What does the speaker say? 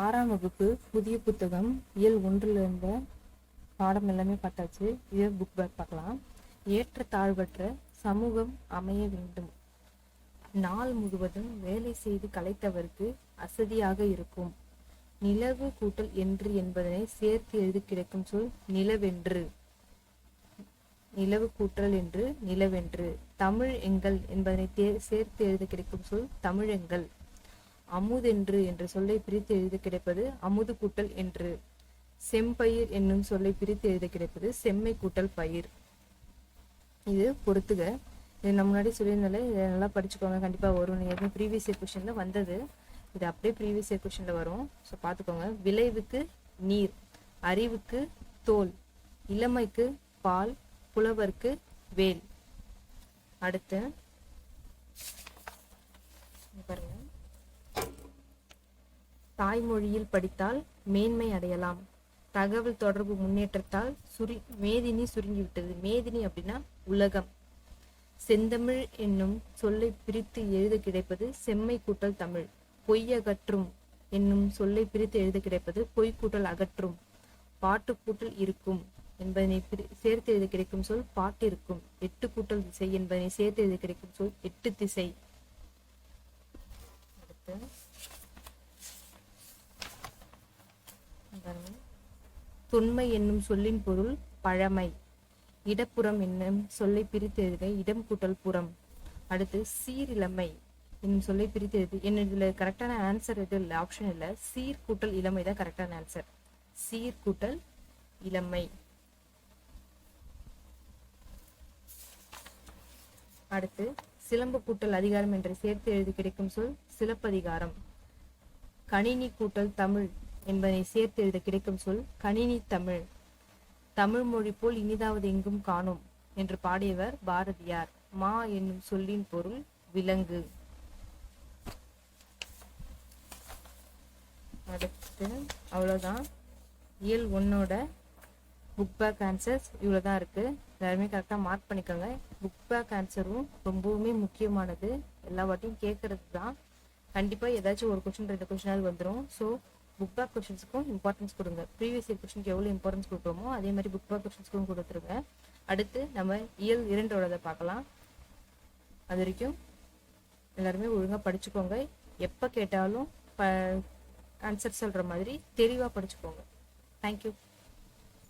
6ஆம் வகுப்பு புதிய புத்தகம் இயல் 1ல் இருந்த பாடம் எல்லாமே பார்த்தாச்சு. இதை புக் பேக் பார்க்கலாம். ஏற்ற தாழ்வற்ற சமூகம் அமைய வேண்டும். நாள் முழுவதும் வேலை செய்து களைத்தவருக்கு அசதியாக இருக்கும். நிலவு கூட்டல் என்று என்பதனை சேர்த்து எழுதி கிடைக்கும் சொல் நிலவென்று. நிலவு கூட்டல் என்று நிலவென்று. தமிழ் எங்கள் என்பதனை சேர்த்து எழுத கிடைக்கும் சொல் தமிழெங்கள். அமுதென்று என்ற சொல்லை பிரித்து எழுத கிடைப்பது அமுது கூட்டல் என்று. செம்பயிர் என்னும் சொல்லை பிரித்து எழுத கிடைப்பது செம்மை கூட்டல் பயிர். இது பொறுத்துக. இது நம்ம முன்னாடி சொல்லியிருந்தாலே இதை நல்லா படிச்சுக்கோங்க, கண்டிப்பா வரும். நீங்க ப்ரீவியஸ் இயர் கொஸ்டின்ல வந்தது, இது அப்படியே ப்ரீவியஸ் இயர் கொஸ்டின்ல வரும். ஸோ பார்த்துக்கோங்க. விளைவுக்கு நீர், அறிவுக்கு தோல், இளமைக்கு பால், புலவருக்கு வேல். அடுத்து பாருங்க, தாய்மொழியில் படித்தால் மேன்மை அடையலாம். தகவல் தொடர்பு முன்னேற்றத்தால் மேதினி சுருங்கிவிட்டது. மேதினி அப்படின்னா உலகம். செந்தமிழ் என்னும் சொல்லை பிரித்து எழுத கிடைப்பது செம்மை கூட்டல் தமிழ். பொய்யகற்றும் என்னும் சொல்லை பிரித்து எழுத கிடைப்பது பொய் கூட்டல் அகற்றும். பாட்டு கூட்டல் இருக்கும் என்பதனை சேர்த்து எழுத கிடைக்கும் சொல் பாட்டிருக்கும். எட்டு கூட்டல் திசை என்பதனை சேர்த்து எழுத கிடைக்கும் சொல் எட்டு திசை. அடுத்து தொன்மை என்னும் சொல்லின் பொருள் பழமை. இடப்புறம் என்னும் சொல்லை பிரித்து எழுத இடம் கூட்டல் புறம். அடுத்து சீரிழமை என்னும் சொல்லை பிரித்து எழுது. என்ன இதுல கரெக்டான ஆன்சர் எது இல்லை, ஆப்ஷன் இல்லை. சீர் கூட்டல் இளமை தான் கரெக்டான ஆன்சர். சீர் கூட்டல் இளமை. அடுத்து சிலம்பு கூட்டல் அதிகாரம் என்று சேர்த்து எழுதி கிடைக்கும் சொல் சிலப்பதிகாரம். கணினி கூட்டல் தமிழ் என்பதை சேர்த்து எழுத கிடைக்கும் சொல் கணினி தமிழ். தமிழ் மொழி போல் இனிதாவது எங்கும் காணும் என்று பாடியவர் பாரதியார். மா என்னும் சொல்லின் பொருள் விலங்கு. அடுத்து அவ்வளவுதான். இயல் 1ஓட புக் பேக் ஆன்சர்ஸ் இவ்வளவுதான் இருக்கு. எல்லாருமே கரெக்டா மார்க் பண்ணிக்கோங்க. புக் பேக் ஆன்சரும் ரொம்பவுமே முக்கியமானது. எல்லா வாட்டியும் கேட்கறது தான். கண்டிப்பா ஏதாச்சும் ஒரு கொஸ்டின் 2 கொஸ்டினாவது வந்துடும். ஸோ புக் பேக் கொஸ்டின்ஸுக்கும் இம்பார்ட்டன்ஸ் கொடுங்க. ப்ரீவியஸ் இயர் கொஸ்டினுக்கு எவ்வளோ இம்பார்ட்டன்ஸ் கொடுக்குறோமோ அதே மாதிரி புக் பேக் கொஸ்டின்ஸ்க்கும் கொடுத்துருங்க. அடுத்து நம்ம இயல் 2ஓட பார்க்கலாம். அது வரைக்கும் எல்லாருமே ஒழுங்காக படிச்சுக்கோங்க. எப்போ கேட்டாலும் ஆன்சர் சொல்கிற மாதிரி தெளிவாக படிச்சுக்கோங்க. தேங்க்யூ.